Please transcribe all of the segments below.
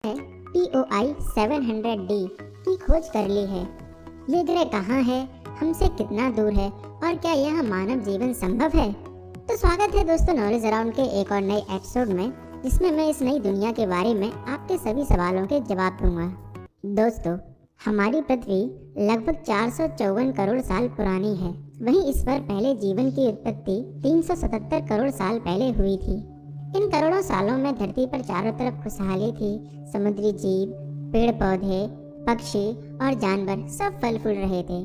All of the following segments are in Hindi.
TOI 700D की खोज कर ली है। ये ग्रह कहाँ है, हमसे कितना दूर है और क्या यह मानव जीवन संभव है? तो स्वागत है दोस्तों नॉलेज अराउंड के एक और नए एपिसोड में, जिसमें मैं इस नई दुनिया के बारे में आपके सभी सवालों के जवाब दूंगा। दोस्तों, हमारी पृथ्वी लगभग 454 करोड़ साल पुरानी है। वहीं इस पर पहले जीवन की उत्पत्ति 377 करोड़ साल पहले हुई थी। इन करोड़ों सालों में धरती पर चारों तरफ खुशहाली थी। समुद्री जीव, पेड़ पौधे, पक्षी और जानवर सब फल फूल रहे थे।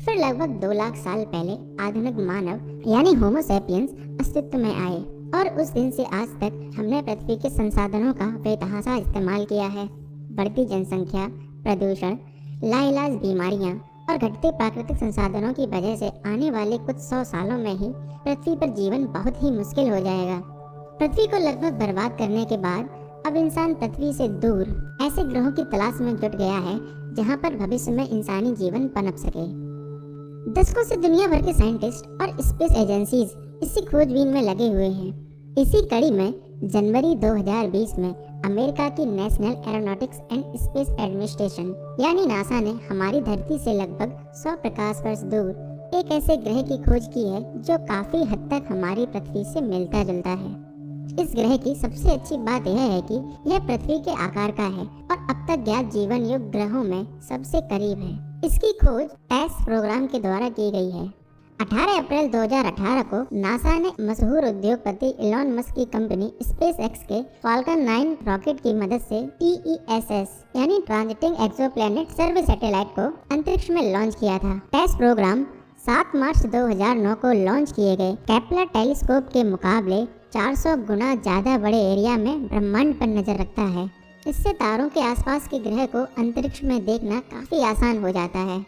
फिर लगभग 2 लाख साल पहले आधुनिक मानव यानी होमो सैपियंस अस्तित्व में आए और उस दिन से आज तक हमने पृथ्वी के संसाधनों का बेतहाशा इस्तेमाल किया है। बढ़ती जनसंख्या, प्रदूषण, लाइलाज बीमारियां और घटते प्राकृतिक संसाधनों की वजह से आने वाले कुछ 100 सालों में ही पृथ्वी पर जीवन बहुत ही मुश्किल हो जाएगा। पृथ्वी को लगभग बर्बाद करने के बाद अब इंसान पृथ्वी से दूर ऐसे ग्रहों की तलाश में जुट गया है जहां पर भविष्य में इंसानी जीवन पनप सके। दशकों से दुनिया भर के साइंटिस्ट और स्पेस एजेंसीज इसी खोजबीन में लगे हुए हैं। इसी कड़ी में जनवरी 2020 में अमेरिका की national aeronautics and space administration यानी नासा ने हमारी धरती से लगभग 100 प्रकाश वर्ष दूर एक ऐसे ग्रह की खोज की है जो काफी हद तक हमारी पृथ्वी से मिलता जुलता है। इस ग्रह की सबसे अच्छी बात यह है कि यह पृथ्वी के आकार का है और अब तक ज्ञात जीवन युक्त ग्रहों में सबसे करीब है। इसकी खोज टेस प्रोग्राम के द्वारा की गई है। 18 अप्रैल 2018 को नासा ने मशहूर उद्योगपति इलॉन मस्क की कंपनी स्पेसएक्स के फाल्कन 9 रॉकेट की मदद से TESS यानी ट्रांजिटिंग एक्सोप्लैनेट सर्वे सैटेलाइट को अंतरिक्ष में लॉन्च किया था। टेस प्रोग्राम 7 मार्च 2009 को लॉन्च किए गए केपलर टेलीस्कोप के मुकाबले 400 गुना ज्यादा बड़े एरिया में ब्रह्मांड पर नजर रखता है। इससे तारों के आसपास के ग्रह को अंतरिक्ष में देखना काफी आसान हो जाता है।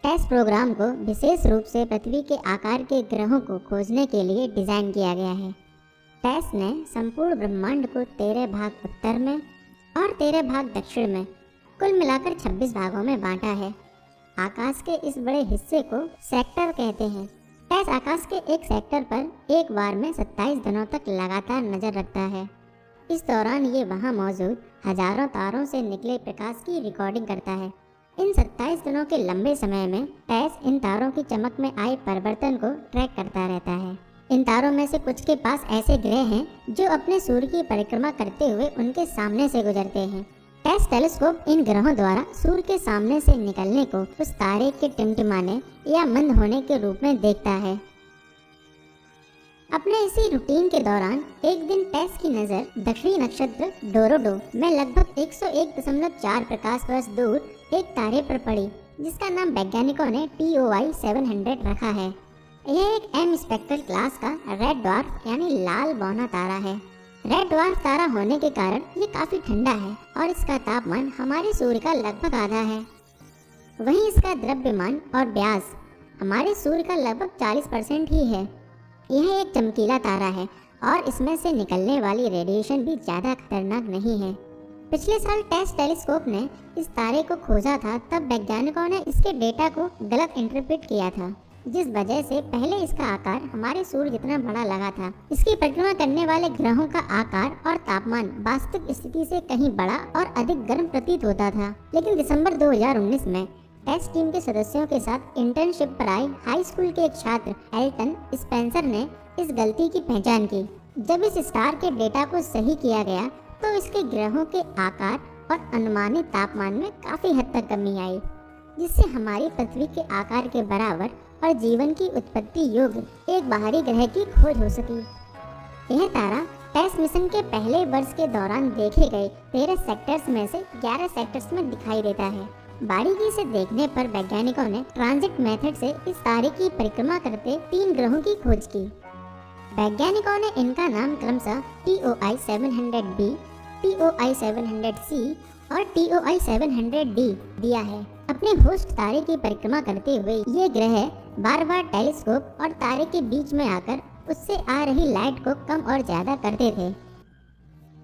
टेस प्रोग्राम को विशेष रूप से पृथ्वी के आकार के ग्रहों को खोजने के लिए डिजाइन किया गया है। टेस ने संपूर्ण ब्रह्मांड को 13 भाग उत्तर में और 13 भाग दक्षिण में कुल मिलाकर 26 भागों में बांटा है। आकाश के इस बड़े हिस्से को सेक्टर कहते हैं। टेस आकाश के एक सेक्टर पर एक बार में 27 दिनों तक लगातार नजर रखता है। इस दौरान ये वहां मौजूद हजारों तारों से निकले प्रकाश की रिकॉर्डिंग करता है। इन 27 दिनों के लंबे समय में टेस इन तारों की चमक में आए परिवर्तन को ट्रैक करता रहता है। इन तारों में से कुछ के पास ऐसे ग्रह हैं जो अपने सूर्य की परिक्रमा करते हुए उनके सामने से गुजरते हैं। टेस टेलीस्कोप इन ग्रहों द्वारा सूर्य के सामने से निकलने को उस तारे के टिमटिमाने या मंद होने के रूप में देखता है। अपने इसी रूटीन के दौरान एक दिन टेस की नजर दक्षिणी नक्षत्र डोरोडो में लगभग 101.4 प्रकाश वर्ष दूर एक तारे पर पड़ी, जिसका नाम वैज्ञानिकों ने TOI 700 रखा है। यह एक M स्पेक्ट्रल क्लास का रेड ड्वार्फ यानी लाल बौना तारा है। रेड ड्वार्फ तारा होने के कारण ये काफी ठंडा है और इसका तापमान हमारे सूर्य का लगभग आधा है। वहीं इसका द्रव्यमान और व्यास हमारे सूर्य का लगभग 40% ही है। यह एक चमकीला तारा है और इसमें से निकलने वाली रेडिएशन भी ज्यादा खतरनाक नहीं है। पिछले साल टेस टेलीस्कोप ने इस तारे को खोजा था, तब वैज्ञानिकों ने इसके डेटा को गलत इंटरप्रेट किया था, जिस वजह से पहले इसका आकार हमारे सूर्य जितना बड़ा लगा था। इसकी परिक्रमा करने वाले ग्रहों का आकार और तापमान वास्तविक स्थिति से कहीं बड़ा और अधिक गर्म प्रतीत होता था। लेकिन दिसंबर 2019 में टेस टीम के सदस्यों के साथ इंटर्नशिप पर आए हाई स्कूल के एक छात्र एल्टन स्पेंसर ने इस गलती की पहचान की। जब इस स्टार के डेटा को सही किया गया तो इसके ग्रहों के आकार और अनुमानित तापमान में काफी हद तक कमी आई, जिससे हमारी पृथ्वी के आकार के बराबर और जीवन की उत्पत्ति योग्य एक बाहरी ग्रह की खोज हो सकी। यह तारा टेस मिशन के पहले वर्ष के दौरान देखे गए 13 सेक्टर्स में से 11 सेक्टर्स में दिखाई देता है। बारीकी से देखने पर वैज्ञानिकों ने ट्रांजिट मेथड से इस तारे की परिक्रमा करते 3 ग्रहों की खोज की। वैज्ञानिकों ने इनका नाम क्रमशः TOI 700B, TOI 700C और TOI 700D दिया है। अपने होस्ट तारे की परिक्रमा करते हुए ये ग्रह बार बार टेलीस्कोप और तारे के बीच में आकर उससे आ रही लाइट को कम और ज्यादा करते थे।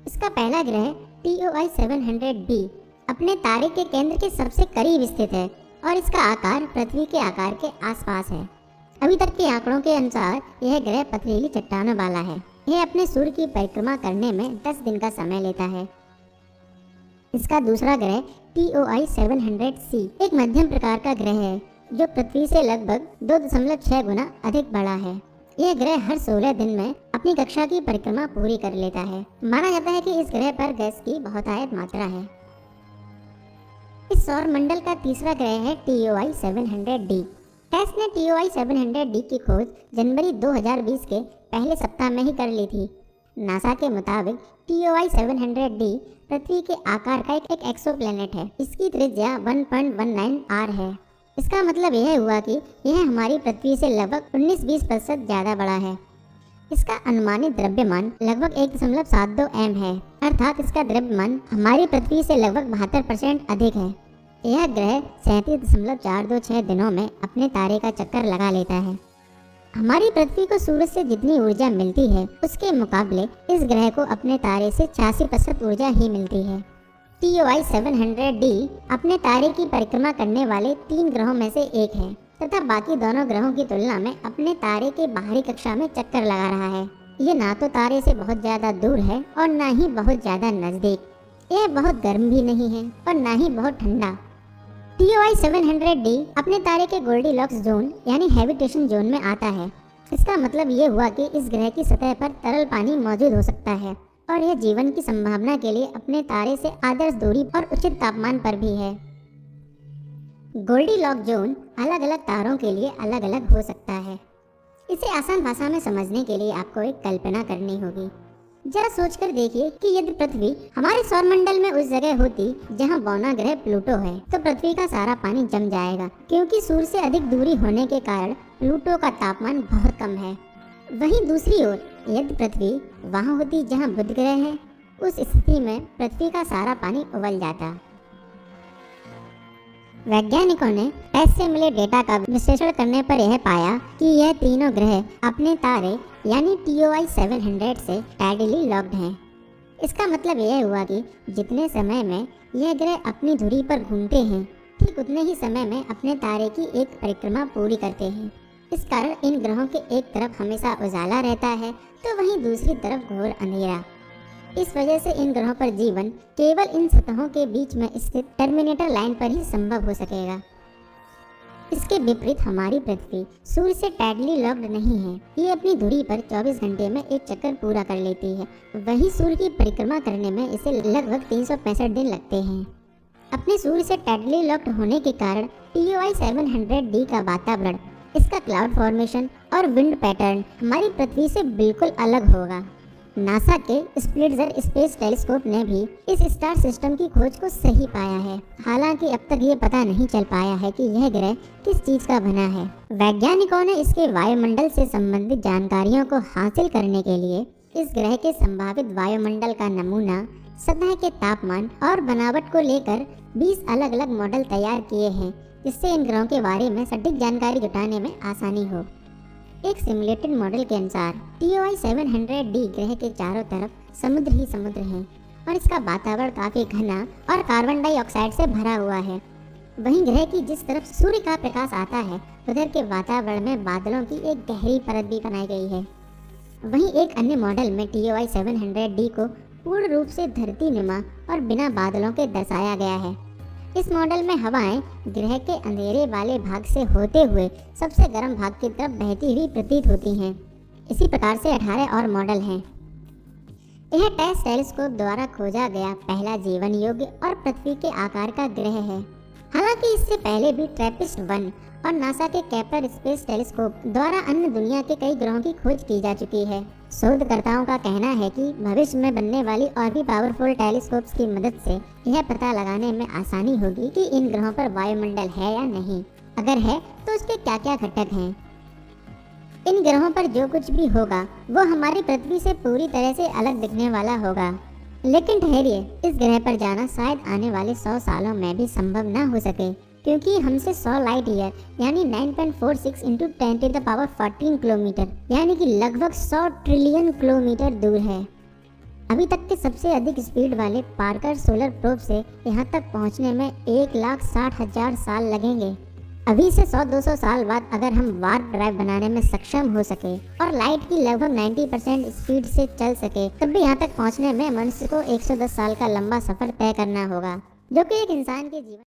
इसका पहला ग्रह TOI 700B अपने तारे के केंद्र के सबसे करीब स्थित है और इसका आकार पृथ्वी के आकार के आसपास है। अभी तक के आंकड़ों के अनुसार यह ग्रह पथरीली चट्टानों वाला है। यह अपने सूर्य की परिक्रमा करने में 10 दिन का समय लेता है। इसका दूसरा ग्रह TOI 700c एक मध्यम प्रकार का ग्रह है जो पृथ्वी से लगभग 2.6 गुना अधिक बड़ा है। यह ग्रह हर 16 दिन में अपनी कक्षा की परिक्रमा पूरी कर लेता है। माना जाता है कि इस ग्रह पर गैस की बहुतायत मात्रा है। इस सौर मंडल का तीसरा ग्रह है TOI 700d। टेस्ट ने TOI 700d की खोज जनवरी 2020 के पहले सप्ताह में ही कर ली थी। नासा के मुताबिक TOI 700d पृथ्वी के आकार का एक एक्सोप्लैनेट है। इसकी त्रिज्या 1.19 r है। इसका मतलब यह हुआ कि यह हमारी पृथ्वी से लगभग 19-20% ज़्यादा बड़ा है। इसका अनुमानित द्रव्यमान लगभग 1.72 m है, अर्थात इसका द्रव्यमान हमारी पृथ्वी से लगभग 72% अधिक है। यह ग्रह 37.426 दिनों में अपने तारे का चक्कर लगा लेता है। हमारी पृथ्वी को सूरज से जितनी ऊर्जा मिलती है उसके मुकाबले इस ग्रह को अपने तारे से 86% ऊर्जा ही मिलती है। TOI 700d अपने तारे की परिक्रमा करने वाले 3 ग्रहों में से एक है तथा बाकी दोनों ग्रहों की तुलना में अपने तारे के बाहरी कक्षा में चक्कर लगा रहा है। ये ना तो तारे से बहुत ज़्यादा दूर है और ना ही बहुत ज़्यादा नज़दीक। यह बहुत गर्म भी नहीं है और ना ही बहुत ठंडा। TOI 700d अपने तारे के गोल्डीलॉक्स जोन यानी हैबिटेशन जोन में आता है। इसका मतलब ये हुआ कि इस ग्रह की सतह पर तरल पानी मौजूद हो सकता है और यह जीवन की संभावना के लिए अपने तारे से आदर्श दूरी और उचित तापमान पर भी है। गोल्डीलॉक जोन अलग अलग तारों के लिए अलग अलग हो सकता है। इसे आसान भाषा में समझने के लिए आपको एक कल्पना करनी होगी। जरा सोचकर देखिए कि यदि पृथ्वी हमारे सौरमंडल में उस जगह होती जहां बौना ग्रह प्लूटो है तो पृथ्वी का सारा पानी जम जाएगा, क्योंकि सूर्य से अधिक दूरी होने के कारण प्लूटो का तापमान बहुत कम है। वहीं दूसरी ओर यदि पृथ्वी वहां होती जहां बुध ग्रह है, उस स्थिति में पृथ्वी का सारा पानी उबल जाता। वैज्ञानिकों ने टेस्ट से मिले डेटा का विश्लेषण करने पर यह पाया कि यह तीनों ग्रह अपने तारे यानी TOI 700 से टाइडली लॉक्ड हैं। इसका मतलब यह हुआ कि जितने समय में यह ग्रह अपनी धुरी पर घूमते हैं, ठीक उतने ही समय में अपने तारे की एक परिक्रमा पूरी करते हैं। इस कारण इन ग्रहों के एक तरफ हमेशा उजाला रहता है तो वहीं दूसरी तरफ घोर अंधेरा। इस वजह से इन ग्रहों पर जीवन केवल इन सतहों के बीच में स्थित टर्मिनेटर लाइन पर ही संभव हो सकेगा। इसके विपरीत हमारी पृथ्वी सूर्य से टाइडली लॉक्ड नहीं है। ये अपनी धुरी पर 24 घंटे में एक चक्कर पूरा कर लेती है। वहीं सूर्य की परिक्रमा करने में इसे लगभग 365 दिन लगते हैं। अपने सूर्य से टाइडली लॉक्ड होने के कारण TOI 700d का वातावरण, इसका क्लाउड फॉर्मेशन और विंड पैटर्न हमारी पृथ्वी से बिल्कुल अलग होगा। नासा के स्पिट्ज़र स्पेस टेलीस्कोप ने भी इस स्टार सिस्टम की खोज को सही पाया है। हालांकि अब तक ये पता नहीं चल पाया है कि यह ग्रह किस चीज का बना है। वैज्ञानिकों ने इसके वायुमंडल से संबंधित जानकारियों को हासिल करने के लिए इस ग्रह के संभावित वायुमंडल का नमूना, सतह के तापमान और बनावट को लेकर 20 अलग अलग मॉडल तैयार किए हैं, जिससे इन ग्रहों के बारे में सटीक जानकारी जुटाने में आसानी हो। एक सिमुलेटेड मॉडल के अनुसार TOI 700d ग्रह के चारों तरफ समुद्र ही समुद्र हैं और इसका वातावरण काफी घना और कार्बन डाइऑक्साइड से भरा हुआ है। वहीं ग्रह की जिस तरफ सूर्य का प्रकाश आता है, उधर के वातावरण में बादलों की एक गहरी परत भी बनाई गई है। वहीं एक अन्य मॉडल में TOI 700d को पूर्ण रूप से धरतीनुमा और बिना बादलों के दर्शाया गया है। इस मॉडल में हवाएं ग्रह के अंधेरे वाले भाग से होते हुए सबसे गर्म भाग की तरफ बहती हुई प्रतीत होती हैं। इसी प्रकार से 18 और मॉडल हैं। यह टेस्ट टेलीस्कोप द्वारा खोजा गया पहला जीवन योग्य और पृथ्वी के आकार का ग्रह है। हालांकि इससे पहले भी ट्रैपिस्ट 1 और नासा के केपलर स्पेस टेलीस्कोप द्वारा अन्य दुनिया के कई ग्रहों की खोज की जा चुकी है। शोधकर्ताओं का कहना है कि भविष्य में बनने वाली और भी पावरफुल टेलीस्कोप्स की मदद से यह पता लगाने में आसानी होगी कि इन ग्रहों पर वायुमंडल है या नहीं। अगर है तो उसके क्या क्या घटक हैं। इन ग्रहों पर जो कुछ भी होगा वो हमारी पृथ्वी से पूरी तरह से अलग दिखने वाला होगा। लेकिन ठहरिए, इस ग्रह पर जाना शायद आने वाले 100 सालों में भी संभव ना हो सके, क्योंकि हमसे 100 लाइट ईयर यानी 9.46 × 10⁻14 किलोमीटर यानी कि लगभग 100 ट्रिलियन किलोमीटर दूर है। अभी तक के सबसे अधिक स्पीड वाले पार्कर सोलर प्रोब से यहाँ तक पहुँचने में 1,60,000 साल लगेंगे। अभी से 100-200 साल बाद अगर हम वार्प ड्राइव बनाने में सक्षम हो सके और लाइट की लगभग 90% स्पीड से चल सके, तब भी यहाँ तक पहुँचने में मनुष्य को 110 साल का लंबा सफर तय करना होगा, जो कि एक इंसान के जीवन